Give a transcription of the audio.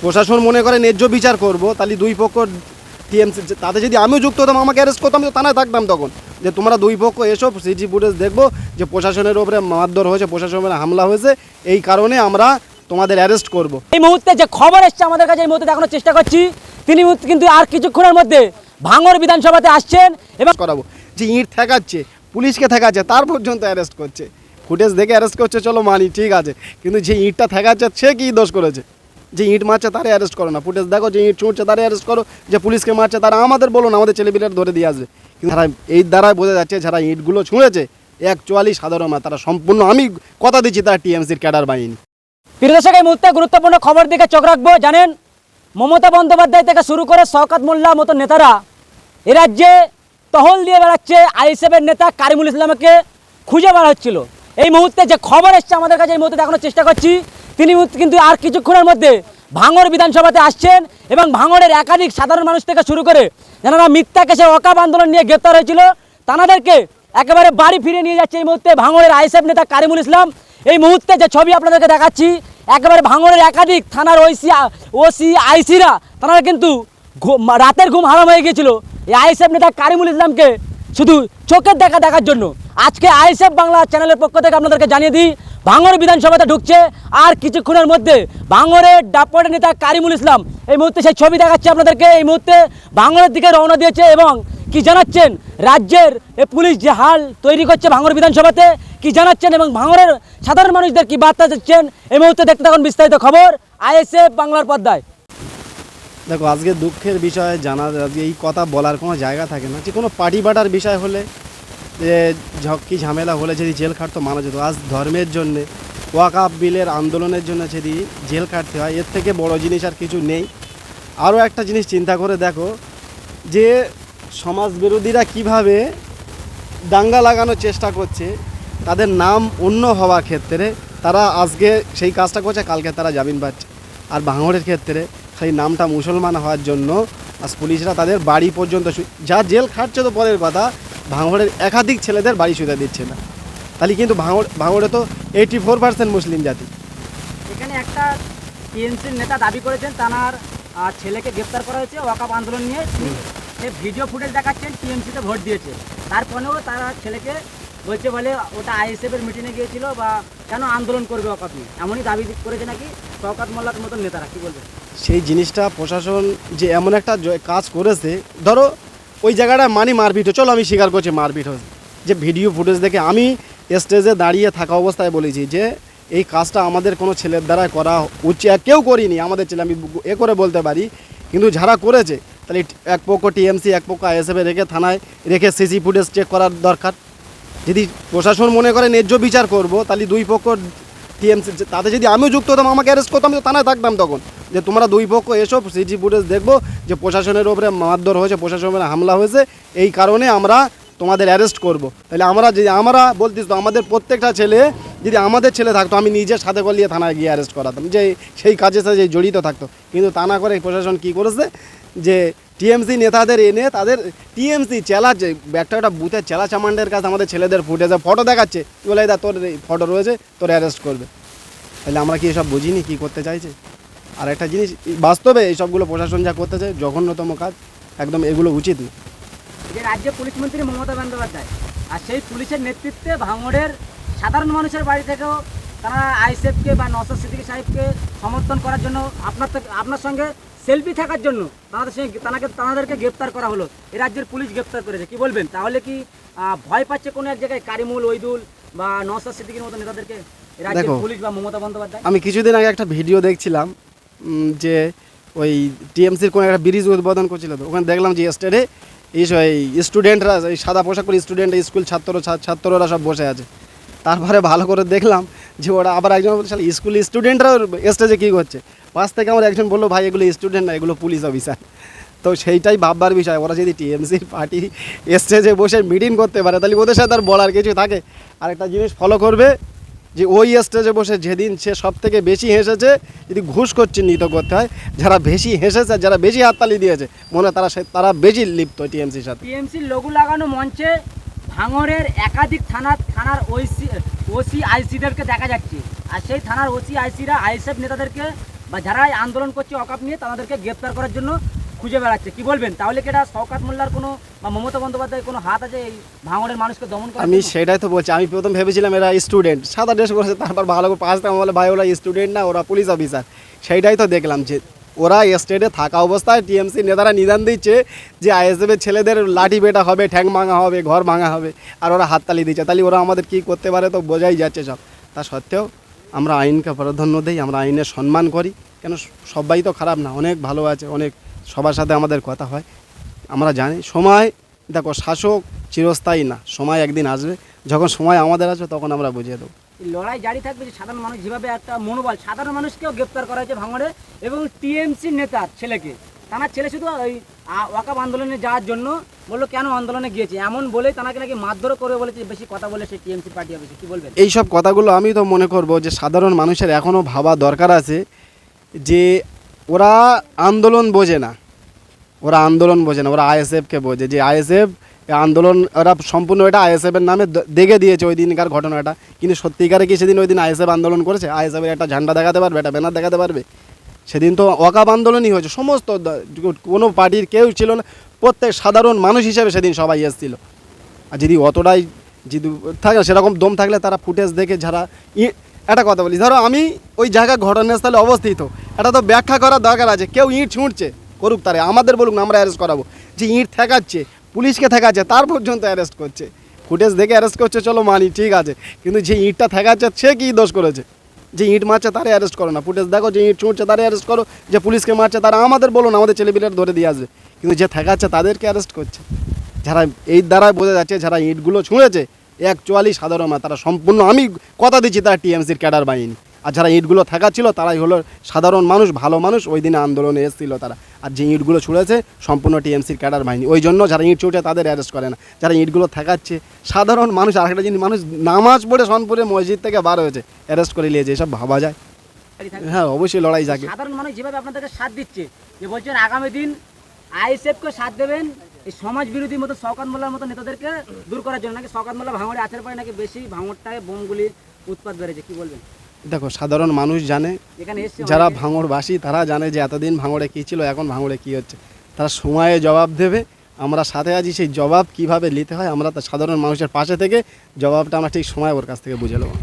প্রশাসন মনে করে ন্যায্য বিচার করব, তাহলে দুই পক্ষ টিএমসি তাতে যদি আমিও যুক্ত হতাম, আমাকে অ্যারেস্ট করতাম, তো থানায় থাকতাম তখন, যে তোমরা দুই পক্ষ এসব সিসি ফুটেজ দেখবো যে প্রশাসনের উপরে মারধর হয়েছে, প্রশাসনের হামলা হয়েছে, এই কারণে আমরা তোমাদের অ্যারেস্ট করব। এই মুহূর্তে যে খবর এসছে আমাদের কাছে, এই মুহূর্তে দেখানোর চেষ্টা করছি, তিনি কিন্তু আর কিছুক্ষণের মধ্যে ভাঙড় বিধানসভাতে আসছেন এবং করাবো। যে ইঁট ঠেকাচ্ছে, পুলিশকে ঠেকাচ্ছে, তার পর্যন্ত অ্যারেস্ট করছে, ফুটেজ দেখে অ্যারেস্ট করছে, চলো মানি, ঠিক আছে, কিন্তু যে ইঁটটা ঠেকাচ্ছে সে কী দোষ করেছে? যে ইঁট মারছে তারে অ্যারেস্ট করো না, ফুটেজ দেখো, যে ইঁট ছুঁড়ছে তারে অ্যারেস্ট করো, যে পুলিশকে মারছে তারা আমাদের বলুন, আমাদের ছেলেপিলের ধরে দিয়ে আসবে। কিন্তু তারা এই দ্বারাই বোঝা যাচ্ছে যারা ইঁটগুলো ছুঁড়েছে অ্যাকচুয়ালি সাধারণ না, তারা সম্পূর্ণ, আমি কথা দিচ্ছি, তারা টিএমসির ক্যাডার বাহিনী। প্রিয় দর্শক, এই মুহূর্তে গুরুত্বপূর্ণ খবর দিকে চোখ রাখবো। জানেন, মমতা বন্দ্যোপাধ্যায় থেকে শুরু করে শওকত মোল্লা মতো নেতারা এ রাজ্যে টহল দিয়ে বেড়াচ্ছে, আইএসএফের নেতা কারিমুল ইসলামকে খুঁজে বেড়া হচ্ছিল। এই মুহূর্তে যে খবর এসছে আমাদের কাছে, এই মুহূর্তে দেখানোর চেষ্টা করছি, তিনি কিন্তু আর কিছুক্ষণের মধ্যে ভাঙড় বিধানসভাতে আসছেন এবং ভাঙড়ের একাধিক সাধারণ মানুষ থেকে শুরু করে যারা মিথ্যা কেসে ওয়াকাফ আন্দোলন নিয়ে গ্রেপ্তার হয়েছিল, তাদেরকে একেবারে বাড়ি ফিরিয়ে নিয়ে যাচ্ছে এই মুহূর্তে ভাঙড়ের আইএসএফ নেতা কারিমুল ইসলাম। এই মুহূর্তে যে ছবি আপনাদেরকে দেখাচ্ছি, একেবারে ভাঙড়ের একাধিক থানার ওসি আইসিরা, তারা কিন্তু রাতের ঘুম হারাম হয়ে গিয়েছিল এই আইএসএফ নেতা কারিমুল ইসলামকে শুধু চোখের দেখার জন্য। আজকে আইএসএফ বাংলা চ্যানেলের পক্ষ থেকে আপনাদেরকে জানিয়ে দিই, ভাঙড় বিধানসভাতে ঢুকছে আর কিছুক্ষণের মধ্যে ভাঙড়ের ডাপটের নেতা কারিমুল ইসলাম। এই মুহূর্তে সেই ছবি দেখাচ্ছে আপনাদেরকে। এই মুহূর্তে ভাঙড়ের দিকে রওনা দিয়েছে এবং কি জানাচ্ছেন রাজ্যের পুলিশ যে হাল তৈরি করছে ভাঙড় বিধানসভাতে, কি জানাচ্ছেন এবং ভাঙড়ের সাধারণ মানুষদের কি বার্তা দিচ্ছেন, এই মুহূর্তে দেখতে থাকুন বিস্তারিত খবর আইএসএফ বাংলার পর্দায়। দেখো, আজকে দুঃখের বিষয় জানা, আজকে এই কথা বলার কোনো জায়গা থাকে না। যে কোনো পার্টি বাটার বিষয় হলে, যে ঝক্কি ঝামেলা হলে যদি জেল খাটতো মানা যেত। আজ ধর্মের জন্যে, ওয়াকাফ বিলের আন্দোলনের জন্য যদি জেল খাটতে হয়, এর থেকে বড় জিনিস আর কিছু নেই। আরও একটা জিনিস চিন্তা করে দেখো, যে সমাজ বিরোধীরা কীভাবে দাঙ্গা লাগানোর চেষ্টা করছে, তাদের নাম অন্য হওয়া ক্ষেত্রে তারা আজকে সেই কাজটা করছে, কালকে তারা জামিন পাচ্ছে। আর ভাঙড়ের ক্ষেত্রে সেই নামটা মুসলমান হওয়ার জন্য আজ পুলিশরা তাদের বাড়ি পর্যন্ত, যা জেল খাটছে তো পরের কথা, ভাঙড়ের একাধিক ছেলেদের বাড়ি শুতে দিচ্ছে না। তাহলে কিন্তু ভাঙড়ে তো 84% মুসলিম জাতি। এখানে একটা টিএমসির নেতা দাবি করেছেন তার ছেলেকে গ্রেপ্তার করা হয়েছে ওয়াকাফ আন্দোলন নিয়ে। সে ভিডিও ফুটেজ দেখাচ্ছেন, টিএমসিতে ভোট দিয়েছে, তারপরেও তারা ছেলেকে বলছে বলে ওটা আইএসএফের মিটিংয়ে গিয়েছিল বা কেন আন্দোলন করবে ওয়াকাফ নিয়ে, এমনই দাবি করেছে নাকি শওকত মোল্লার মতন নেতারা। কি বলবেন? সেই জিনিসটা প্রশাসন যে এমন একটা কাজ করেছে, ধরো ওই জায়গাটা মারপিট, চলো আমি স্বীকার করছি মারপিট হয়েছে, যে ভিডিও ফুটেজ দেখে আমি স্টেজে দাঁড়িয়ে থাকা অবস্থায় বলেছি যে এই কাজটা আমাদের কোনো ছেলের দ্বারা করা উচিত, কেউ করিনি আমাদের ছেলে, আমি এ করে বলতে পারি। কিন্তু যারা করেছে, তাহলে এক পক্ষ টিএমসি, এক পক্ষ আইএসএফে রেখে থানায় রেখে সিসি ফুটেজ চেক করার দরকার। যদি প্রশাসন মনে করে ন্যায্য বিচার করব, তাহলে দুই পক্ষ টিএমসি তাতে যদি আমিও যুক্ত হতাম, আমাকে অ্যারেস্ট করতাম, তো থানায় থাকতাম তখন, যে তোমরা দুই পক্ষ এসব সিসি ফুটেজ দেখবো যে প্রশাসনের উপরে মারধর হয়েছে, প্রশাসনের হামলা হয়েছে, এই কারণে আমরা তোমাদের অ্যারেস্ট করব। তাহলে আমরা বলতিস তো, আমাদের প্রত্যেকটা ছেলে যদি আমাদের ছেলে থাকতো, আমি নিজের সাথে করলিয়ে থানায় গিয়ে অ্যারেস্ট করাতাম, যে সেই কাজের সাথে জড়িত থাকতো। কিন্তু তা না করে প্রশাসন কী করেছে, যে টিএমসি নেতাদের এনে তাদের টিএমসি চেলা, একটা বুথের চেলা চামান্ডের কাছে আমাদের ছেলেদের ফুটেছে, ফটো দেখাচ্ছে, বলে দা তোর ফটো রয়েছে, তোর অ্যারেস্ট করবে। তাহলে আমরা কি এসব বুঝিনি কী করতে চাইছে? আর একটা জিনিস, বাস্তবে এইসবগুলো প্রশাসন যা করতে চায় জঘন্যতম কাজ, একদম এগুলো উচিত না। যে রাজ্যে পুলিশ মন্ত্রী মমতা বন্দ্যোপাধ্যায়, আর সেই পুলিশের নেতৃত্বে ভাঙড়ের সাধারণ মানুষের বাড়ি থেকেও তারা আইএসএফকে বা নওশাদ সিদ্দিকী সাহেবকে সমর্থন করার জন্য, আপনার সঙ্গে সেলফি থাকার জন্য তাদেরকে গ্রেপ্তার করা হলো। এই রাজ্যের পুলিশ গ্রেপ্তার করেছে। কি বলবেন? তাহলে কি ভয় পাচ্ছে কোনো এক জায়গায় কারিমুল, ওইদুল বা নওশাদ সিদ্দিকীর মতো নেতাদেরকে রাজ্যের পুলিশ বা মমতা বন্দ্যোপাধ্যায়? আমি কিছুদিন আগে একটা ভিডিও দেখছিলাম, যে ওই টিএমসির কোনো একটা ব্রিজ উদ্বোধন করছিল, তো ওখানে দেখলাম যে স্টেটে এই স্টুডেন্টরা, এই সাদা পোশাক পরে স্টুডেন্ট, স্কুল ছাত্ররা সব বসে আছে। তারপরে ভালো করে দেখলাম যে ওরা আবার একজন স্কুল স্টুডেন্টরা স্টেজে কী করছে, পাশ থেকে আমার একজন বললো, ভাই এগুলো স্টুডেন্ট না, এগুলো পুলিশ অফিসার। তো সেইটাই ভাববার বিষয়, ওরা যদি টিএমসির পার্টি স্টেজে বসে মিটিং করতে পারে, তাহলে ওদের সাথে আর বলার কিছু থাকে। আরেকটা জিনিস ফলো করবে, যে ওই স্টেজে বসে যেদিন সে সব থেকে বেশি হেসেছে, যদি ঘুষ চিহ্নিত করতে হয়, যারা বেশি হেসেছে, যারা বেশি হাততালি দিয়েছে, মনে হয় তারা বেশি লিপ্ত টিএমসির সাথে। টিএমসির লোগো লাগানো মঞ্চে ভাঙড়ের একাধিক থানার ওসি আইসিদেরকে দেখা যাচ্ছে, আর সেই থানার ওসি আইসিরা আইএসএফ নেতাদেরকে বা যারা এই আন্দোলন করছে অকাপ নিয়ে তাদেরকে গ্রেপ্তার করার জন্য খুঁজে বেড়াচ্ছে, কি বলবেন? তাহলে কি এটা শওকত মোল্লার কোনো বা মমতা বন্দ্যোপাধ্যায়ের কোনো হাত আছে এই ভাঙড়ের মানুষকে দমন করার আমি জন্য? সেটাই তো বলছি, আমি প্রথম ভেবেছিলাম এরা স্টুডেন্ট, সাদা ড্রেস করেছে, তারপর ভালো করে পাঁচটা বলে ভাই ওরা স্টুডেন্ট না, ওরা পুলিশ অফিসার। সেইটাই তো দেখলাম যে ওরা স্টেটে থাকা অবস্থায় টিএমসি নেতারা নিদান দিচ্ছে যে আইএসএফের ছেলেদের লাঠি বেটা হবে, ঠ্যাং ভাঙা হবে, ঘর ভাঙা হবে, আর ওরা হাততালি দিচ্ছে। তাহলে ওরা আমাদের কি করতে পারে তো বোঝাই যাচ্ছে সব। তা সত্ত্বেও আমরা আইনকে প্রাধান্য দিই, আমরা আইনের সম্মান করি। কেন সবাই তো খারাপ না, অনেক ভালো আছে, অনেক সবার সাথে আমাদের কথা হয়। আমরা জানি সময়, দেখো শাসক চিরস্থায়ী না, সময় একদিন আসবে, যখন সময় আমাদের আসবে তখন আমরা বুঝিয়ে দেবো। এই লড়াই জারি থাকবে যে সাধারণ মানুষ যেভাবে একটা মনোবল, সাধারণ মানুষকেও গ্রেপ্তার করা হয়েছে ভাঙড়ে, এবং টিএমসি নেতার ছেলেকে, তার ছেলে শুধু ওই ওয়াকাব আন্দোলনে যাওয়ার জন্য বললো কেন আন্দোলনে গিয়েছে এমন বলেই তাকে নাকি মারধর করে বলেছে, বেশি কথা বলে সেই টিএমসি পার্টি অফিসে, কি বলবেন? এইসব কথাগুলো আমি তো মনে করব যে সাধারণ মানুষের এখনও ভাবা দরকার আছে যে ওরা আন্দোলন বোঝে না, ওরা আন্দোলন বোঝে না, ওরা আইএসএফকে বোঝে যে আইএসএফ আন্দোলন, ওরা সম্পূর্ণ এটা আইএসএফের নামে দেখে দিয়েছে ওই দিনকার ঘটনাটা। কিন্তু সত্যিকারে কি সেদিন ওই দিন আইএসএফ আন্দোলন করেছে? আইএসএফের একটা ঝান্ডা দেখাতে পারবে, একটা ব্যানার দেখাতে পারবে? সেদিন তো ওয়াকাব আন্দোলনই হয়েছে, সমস্ত কোনো পার্টির কেউ ছিল না, প্রত্যেক সাধারণ মানুষ হিসেবে সেদিন সবাই এসেছিল। আর যদি অতটাই যদি থাকে সেরকম দম থাকলে তারা ফুটেজ দেখে যারা একটা কথা বলি, ধরো আমি ওই জায়গায় ঘটনাস্থলে অবস্থিত, এটা তো ব্যাখ্যা করার দরকার আছে। কেউ ইঁট ছুঁড়ছে, করুক, তারা আমাদের বলুক না, আমরা অ্যারেস্ট করাবো। যে ইঁট ঠেকাচ্ছে, পুলিশকে ঠেকাচ্ছে, তার পর্যন্ত অ্যারেস্ট করছে, ফুটেজ দেখে অ্যারেস্ট করছে, চলো মানি, ঠিক আছে। কিন্তু যে ইঁটটা ঠেকাচ্ছে সে কী দোষ করেছে? যে ইঁট মারছে তারে অ্যারেস্ট করো না, ফুটেজ দেখো, যে ইঁট ছুঁড়ছে তারে অ্যারেস্ট করো, যে পুলিশকে মারছে তারা আমাদের বলুন, আমাদের ছেলেপিলের ধরে দিয়ে আসবে। কিন্তু যে ঠেকাচ্ছে তাদেরকে অ্যারেস্ট করছে। যারা এই দ্বারাই বোঝা যাচ্ছে যারা ইঁটগুলো ছুঁড়েছে অ্যাকচুয়ালি সাধারণ মানুষ, তারা সম্পূর্ণ, আমি কথা দিচ্ছি, তারা টিএমসির ক্যাডার বাহিনী। আর যারা ইঁটগুলো থাকাচ্ছিল তারাই হলো সাধারণ মানুষ, ভালো মানুষ, ওই দিনে আন্দোলনে এসেছিল তারা। আর যে ইঁটগুলো ছুঁড়েছে সম্পূর্ণ টিএমসির ক্যাডার বাহিনী। ওই জন্য যারা ইঁট ছুঁড়ছে তাদের অ্যারেস্ট করে না, যারা ইঁটগুলো থাকাচ্ছে সাধারণ মানুষ। আর একটা জিনিস, মানুষ নামাজ পড়ে সনপুরে মসজিদ থেকে বার হয়েছে, অ্যারেস্ট করে নিয়েছে, এসব ভাবা যায়? হ্যাঁ, অবশ্যই লড়াই জাগে। সাধারণ মানুষ যেভাবে আপনাদেরকে সাথ দিচ্ছে, যে বলছেন আগামী দিন আইএসএফকে সাথ দেবেন এই সমাজ বিরোধী মতো শওকত মোল্লার মতো নেতাদেরকে দূর করার জন্য, নাকি শওকত মোল্লা ভাঙড়ে আসার পরে নাকি বেশি ভাঙড়টায় বোমগুলির উৎপাত বেড়েছে, কি বলবেন? দেখো সাধারণ মানুষ জানে, এখানে এসছে যারা অনেকে। ভাঙড়বাসী তারা জানে যে এতদিন ভাঙড়ে কী ছিল, এখন ভাঙড়ে কী হচ্ছে। তারা সময়ে জবাব দেবে, আমরা সাথে আছি। সেই জবাব কিভাবে নিতে হয় আমরা তা সাধারণ মানুষের পাশে থেকে জবাবটা আমরা ঠিক সময় ওর কাছ থেকে বুঝে নেবো।